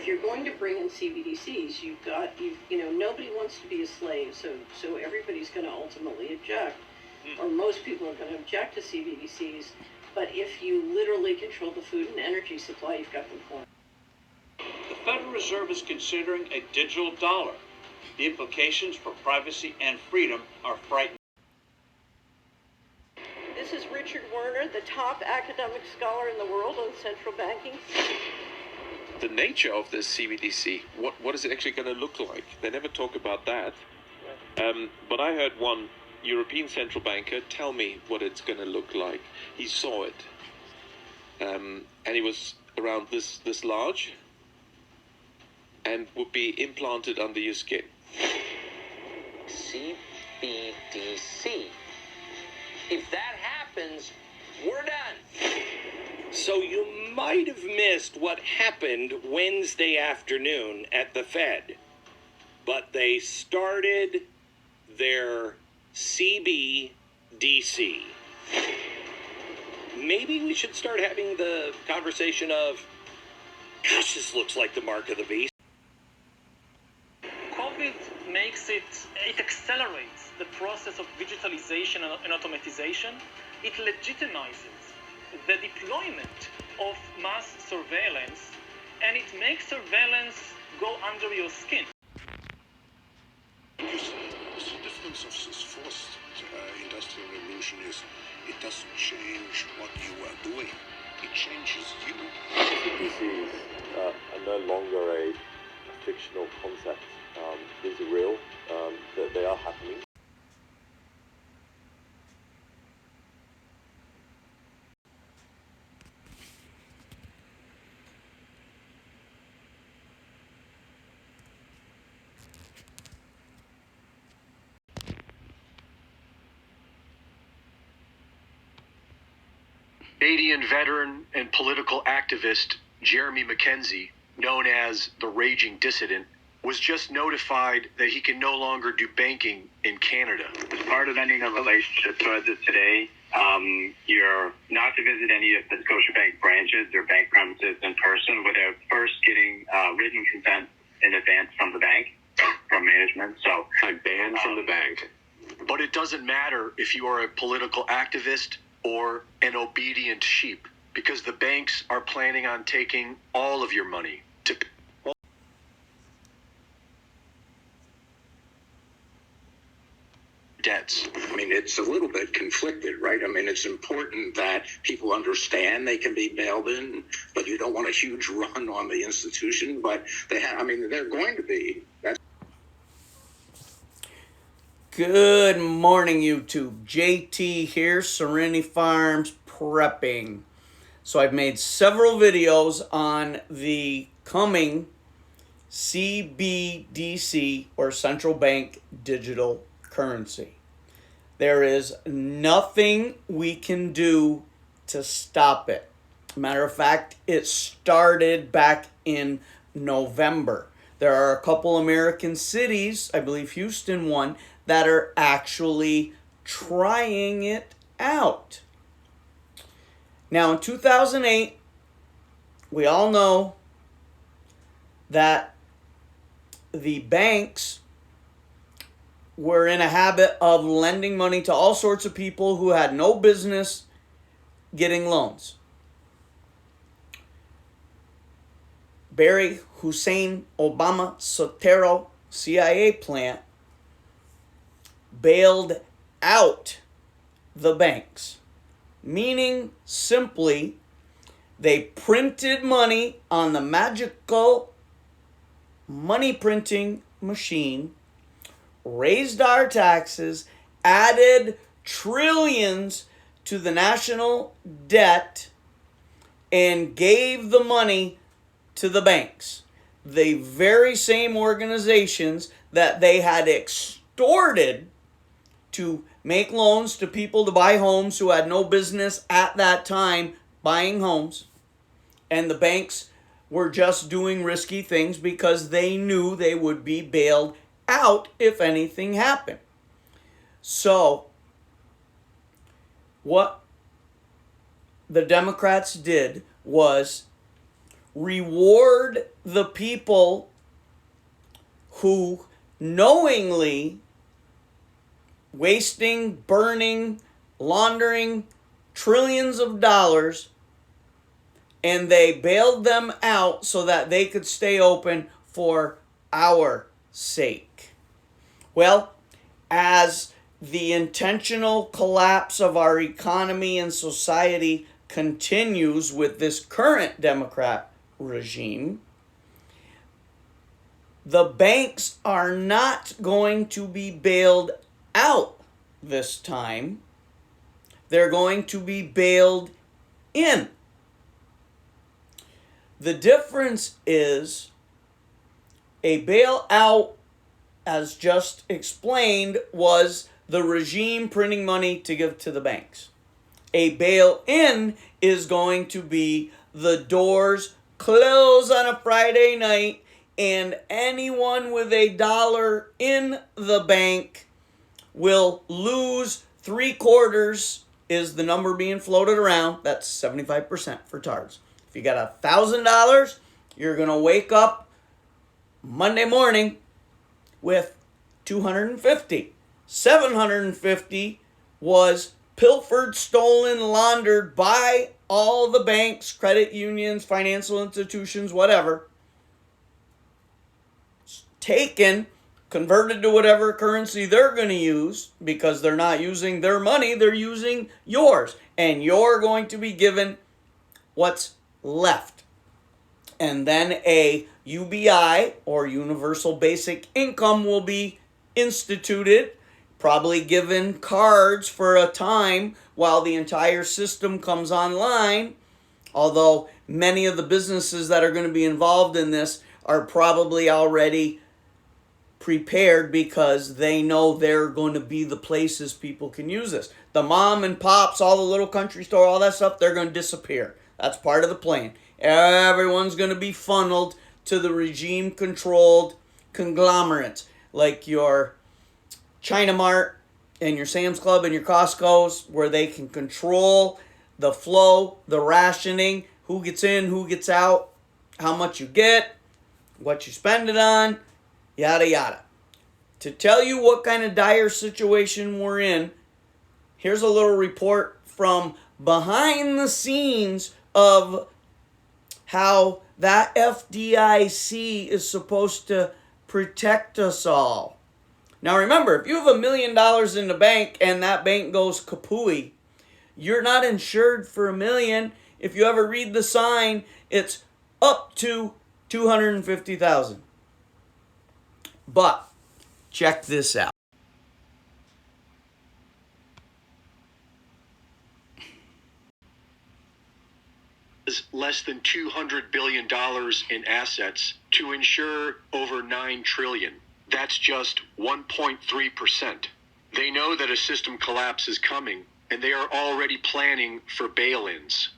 if you're going to bring in CBDCs, nobody wants to be a slave, so everybody's going to ultimately object, or most people are going to object to CBDCs. But if you literally control the food and energy supply, you've got them cornered. The Federal Reserve is considering a digital dollar. The implications for privacy and freedom are frightening. This is Richard Werner, the top academic scholar in the world on central banking. The nature of this CBDC, what is it actually going to look like? They never talk about that. But I heard one European central banker tell me what it's going to look like. He saw it. And he was around this large and would be implanted under your skin. Cbdc. If that happens, we're done. So you might have missed what happened Wednesday afternoon at the Fed, but they started their Cbdc. Maybe we should start having the conversation of, gosh, this looks like the mark of the beast. COVID it accelerates the process of digitalization and automatization. It legitimizes the deployment of mass surveillance, and it makes surveillance go under your skin. The difference of this first industrial revolution is it doesn't change what you are doing, it changes you. CBDCs are no longer a fictional concept. These are real, that they are happening. Canadian veteran and political activist Jeremy McKenzie, known as the Raging Dissident, was just notified that he can no longer do banking in Canada. As part of ending the relationship towards it today, you're not to visit any of the Scotiabank branches or bank premises in person without first getting written consent in advance from the bank, from management. So I'm banned from the bank. But it doesn't matter if you are a political activist or an obedient sheep, because the banks are planning on taking all of your money to debts. I mean, it's a little bit conflicted, right? I mean, it's important that people understand they can be bailed in, but you don't want a huge run on the institution. But they're going to be. Good morning, YouTube. JT here, Serenity Farms Prepping. So I've made several videos on the coming CBDC, or central bank digital currency. There is nothing we can do to stop it. Matter of fact, it started back in November. There are a couple American cities, I believe Houston one, that are actually trying it out. Now in 2008, we all know that the banks were in a habit of lending money to all sorts of people who had no business getting loans. Barry Hussein Obama Sotero CIA plant bailed out the banks, meaning simply they printed money on the magical money printing machine, raised our taxes, added trillions to the national debt, and gave the money to the banks. The very same organizations that they had extorted to make loans to people to buy homes who had no business at that time buying homes. And the banks were just doing risky things because they knew they would be bailed out if anything happened. So, what the Democrats did was reward the people who knowingly wasting, burning, laundering trillions of dollars, and they bailed them out so that they could stay open for our sake. Well, as the intentional collapse of our economy and society continues with this current Democrat regime, the banks are not going to be bailed out this time. They're going to be bailed in. The difference is a bailout, as just explained, was the regime printing money to give to the banks. A bail-in is going to be the doors close on a Friday night and anyone with a dollar in the bank will lose 3/4 is the number being floated around. That's 75% for TARS. If you got $1,000, you're going to wake up Monday morning with 250. 750 was pilfered, stolen, laundered by all the banks, credit unions, financial institutions, whatever. Taken, converted to whatever currency they're going to use, because they're not using their money, they're using yours. And you're going to be given what's left. And then a UBI, or Universal Basic Income, will be instituted, probably given cards for a time while the entire system comes online, although many of the businesses that are going to be involved in this are probably already prepared because they know they're going to be the places people can use this. The mom and pops, all the little country store, all that stuff, they're going to disappear. That's part of the plan. Everyone's going to be funneled to the regime-controlled conglomerates like your China Mart and your Sam's Club and your Costco's, where they can control the flow, the rationing, who gets in, who gets out, how much you get, what you spend it on, yada yada. To tell you what kind of dire situation we're in, here's a little report from behind the scenes of how that FDIC is supposed to protect us all. Now remember, if you have $1 million in the bank and that bank goes kapooey, you're not insured for $1 million. If you ever read the sign, it's up to $250,000. But check this out. Less than $200 billion in assets to insure over $9 trillion. That's just 1.3%. They know that a system collapse is coming, and they are already planning for bail-ins.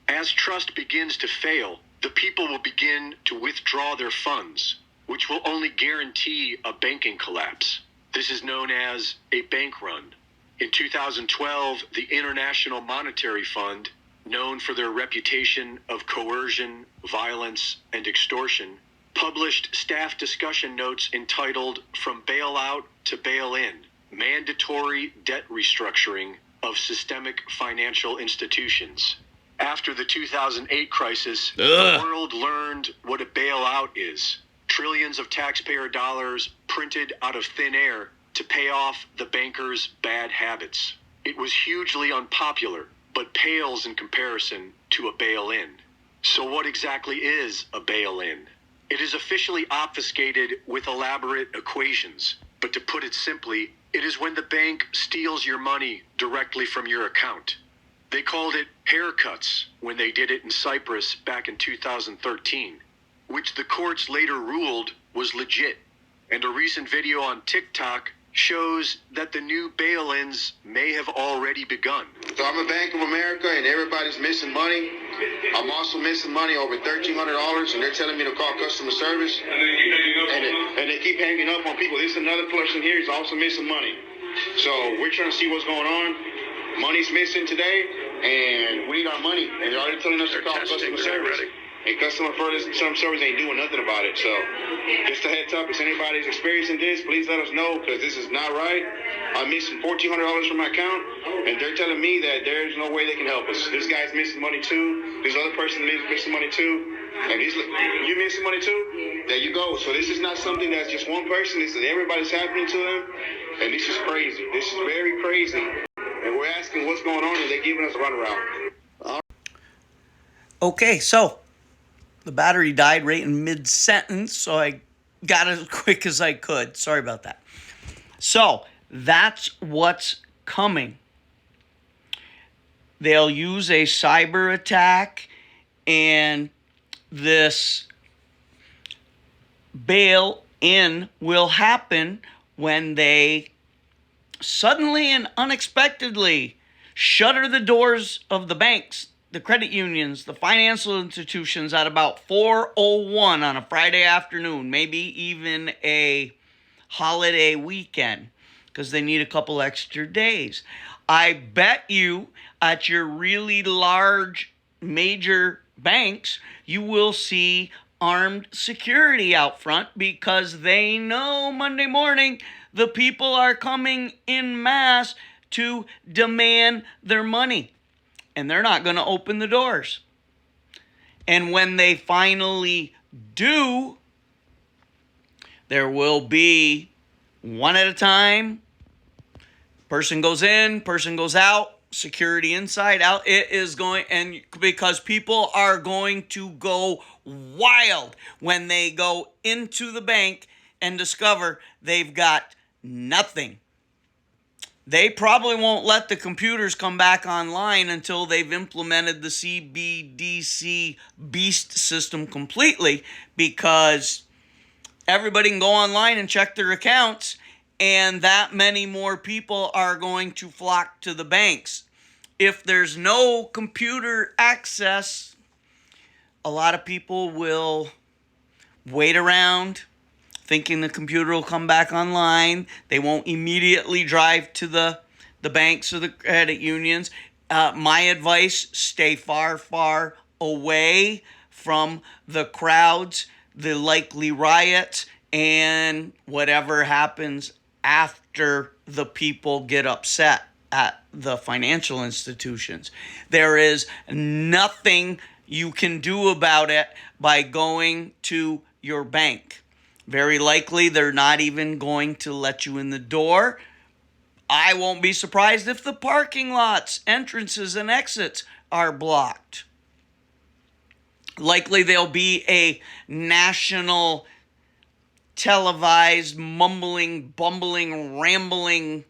As trust begins to fail, the people will begin to withdraw their funds, which will only guarantee a banking collapse. This is known as a bank run. In 2012, the International Monetary Fund, known for their reputation of coercion, violence, and extortion, published staff discussion notes entitled From Bailout to Bail-In, Mandatory Debt Restructuring of Systemic Financial Institutions. After the 2008 crisis, the world learned what a bailout is. Trillions of taxpayer dollars printed out of thin air to pay off the bankers' bad habits. It was hugely unpopular, but pales in comparison to a bail-in. So what exactly is a bail-in? It is officially obfuscated with elaborate equations, but to put it simply, it is when the bank steals your money directly from your account. They called it haircuts when they did it in Cyprus back in 2013, which the courts later ruled was legit. And a recent video on TikTok shows that the new bail-ins may have already begun. So I'm a Bank of America and everybody's missing money. I'm also missing money over $1,300 and they're telling me to call customer service. And they keep hanging up on people. There's another person here, he's also missing money. So we're trying to see what's going on. Money's missing today and we need our money. And they're already telling us to call customer service. And customer service ain't doing nothing about it. So just a heads up, if anybody's experiencing this, please let us know, because this is not right. I'm missing $1,400 from my account, and they're telling me that there's no way they can help us. This guy's missing money too. This other person is missing money too. And you missing money too? There you go. So this is not something that's just one person. This is everybody's happening to them. And this is crazy. This is very crazy. And we're asking what's going on, and they're giving us a runaround. Okay, so the battery died right in mid-sentence, so I got it as quick as I could. Sorry about that. So that's what's coming. They'll use a cyber attack, and this bail-in will happen when they suddenly and unexpectedly shutter the doors of the banks, the credit unions, the financial institutions at about 4:01 on a Friday afternoon, maybe even a holiday weekend, because they need a couple extra days. I bet you at your really large major banks, you will see armed security out front, because they know Monday morning the people are coming in mass to demand their money. And they're not going to open the doors. And when they finally do, there will be one at a time. Person goes in, person goes out, security inside, out. It is going, and because people are going to go wild when they go into the bank and discover they've got nothing. They probably won't let the computers come back online until they've implemented the Cbdc beast system completely, because everybody can go online and check their accounts, and that many more people are going to flock to the banks. If there's no computer access, a lot of people will wait around thinking the computer will come back online. They won't immediately drive to the banks or the credit unions. My advice, stay far, far away from the crowds, the likely riots, and whatever happens after the people get upset at the financial institutions. There is nothing you can do about it by going to your bank. Very likely, they're not even going to let you in the door. I won't be surprised if the parking lots, entrances, and exits are blocked. Likely, there'll be a national televised, mumbling, bumbling, rambling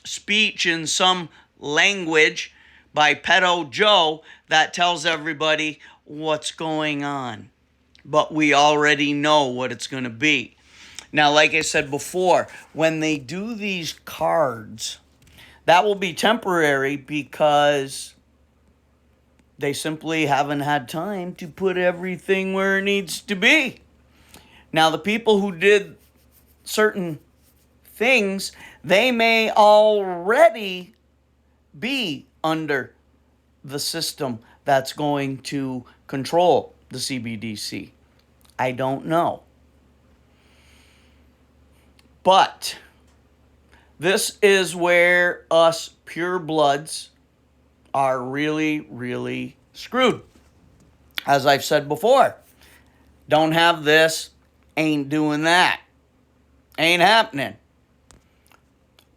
speech in some language by Pedo Joe that tells everybody what's going on. But we already know what it's going to be. Now, like I said before, when they do these cards, that will be temporary, because they simply haven't had time to put everything where it needs to be. Now, the people who did certain things, they may already be under the system that's going to control the Cbdc. I don't know. But this is where us purebloods are really, really screwed. As I've said before, don't have this, ain't doing that. Ain't happening.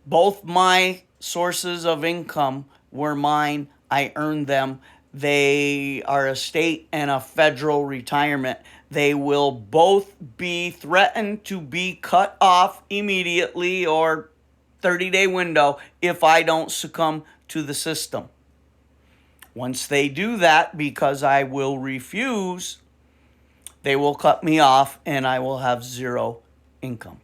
Both my sources of income were mine. I earned them. They are a state and a federal retirement. They will both be threatened to be cut off immediately, or 30-day window, if I don't succumb to the system. Once they do that, because I will refuse, they will cut me off and I will have zero income.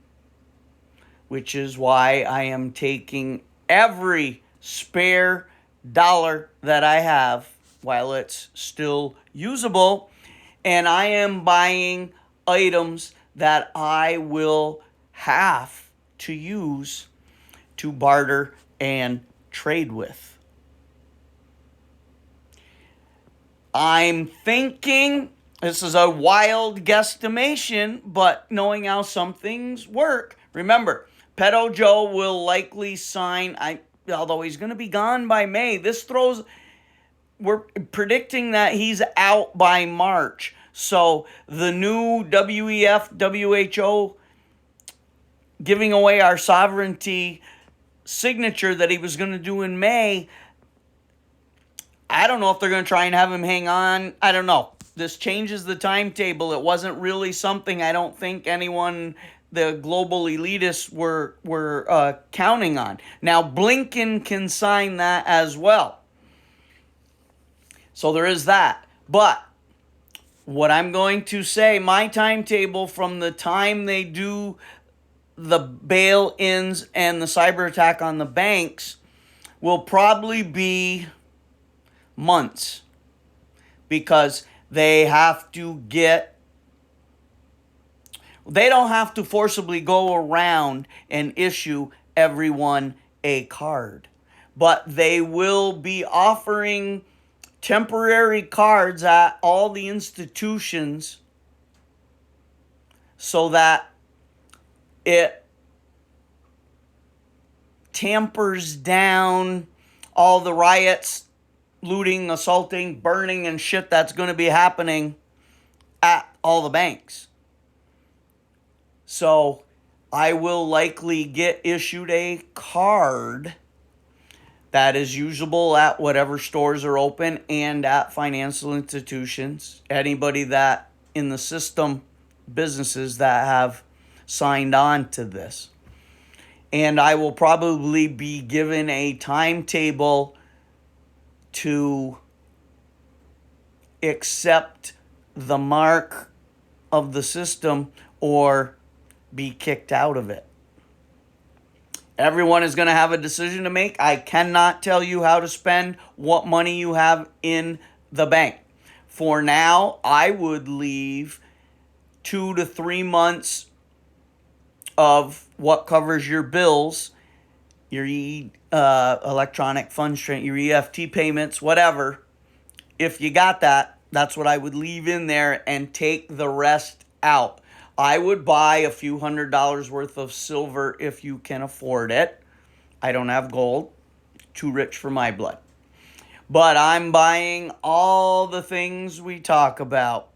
Which is why I am taking every spare dollar that I have while it's still usable, and I am buying items that I will have to use to barter and trade with. I'm thinking, this is a wild guesstimation, but knowing how some things work, remember, Pedo Joe will likely sign, although he's going to be gone by May. We're predicting that he's out by March. So the new WEF, WHO giving away our sovereignty signature that he was going to do in May, I don't know if they're going to try and have him hang on. I don't know. This changes the timetable. It wasn't really something I don't think anyone, the global elitists, were counting on. Now, Blinken can sign that as well. So there is that. But what I'm going to say, my timetable from the time they do the bail-ins and the cyber attack on the banks will probably be months, because they don't have to forcibly go around and issue everyone a card, but they will be offering temporary cards at all the institutions so that it tampers down all the riots, looting, assaulting, burning, and shit that's going to be happening at all the banks. So I will likely get issued a card that is usable at whatever stores are open and at financial institutions. Anybody that in the system, businesses that have signed on to this. And I will probably be given a timetable to accept the mark of the system or be kicked out of it. Everyone is going to have a decision to make. I cannot tell you how to spend what money you have in the bank. For now, I would leave 2 to 3 months of what covers your bills, your electronic funds, your EFT payments, whatever. If you got that, that's what I would leave in there and take the rest out. I would buy a few $100s worth of silver if you can afford it. I don't have gold. Too rich for my blood. But I'm buying all the things we talk about.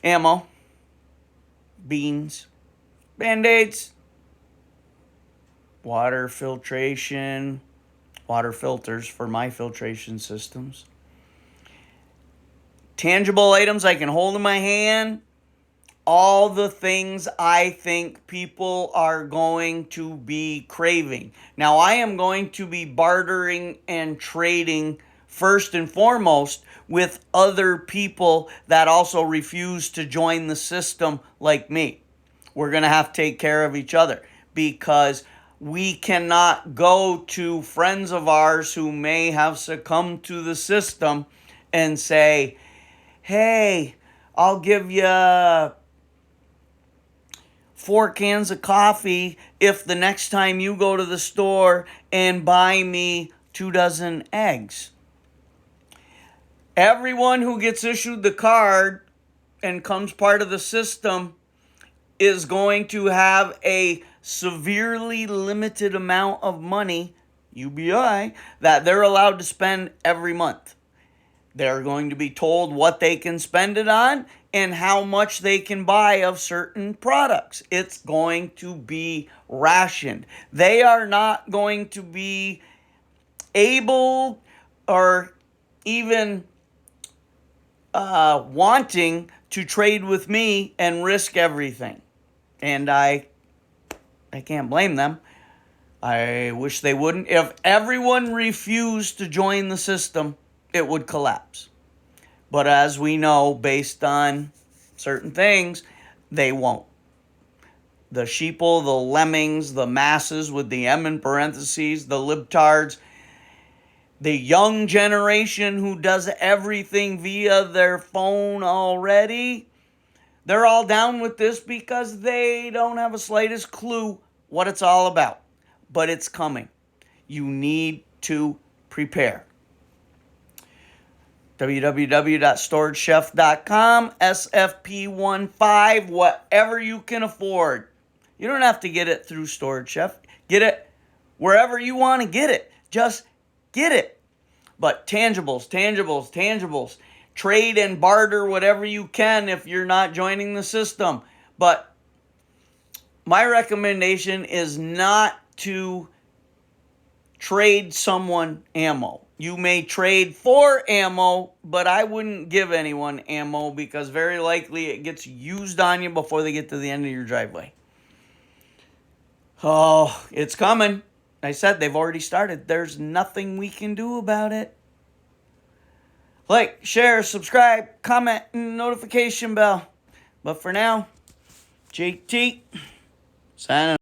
Ammo. Beans. Band-Aids. Water filtration. Water filters for my filtration systems. Tangible items I can hold in my hand. All the things I think people are going to be craving. Now, I am going to be bartering and trading first and foremost with other people that also refuse to join the system like me. We're going to have to take care of each other, because we cannot go to friends of ours who may have succumbed to the system and say, hey, I'll give you 4 cans of coffee if the next time you go to the store and buy me 2 dozen eggs. Everyone who gets issued the card and comes part of the system is going to have a severely limited amount of money, UBI, that they're allowed to spend every month. They're going to be told what they can spend it on and how much they can buy of certain products. It's going to be rationed. They are not going to be able or even wanting to trade with me and risk everything. And I can't blame them. I wish they wouldn't. If everyone refused to join the system, it would collapse. But as we know, based on certain things, they won't. The sheeple, the lemmings, the masses with the M in parentheses, the libtards, the young generation who does everything via their phone already, they're all down with this because they don't have a slightest clue what it's all about. But it's coming. You need to prepare. www.storagechef.com, SFP15, whatever you can afford. You don't have to get it through Storage Chef. Get it wherever you want to get it. Just get it. But tangibles. Trade and barter whatever you can if you're not joining the system. But my recommendation is not to trade someone ammo. You may trade for ammo, but I wouldn't give anyone ammo because very likely it gets used on you before they get to the end of your driveway. Oh, it's coming. I said they've already started. There's nothing we can do about it. Like, share, subscribe, comment, and notification bell. But for now, JT, signing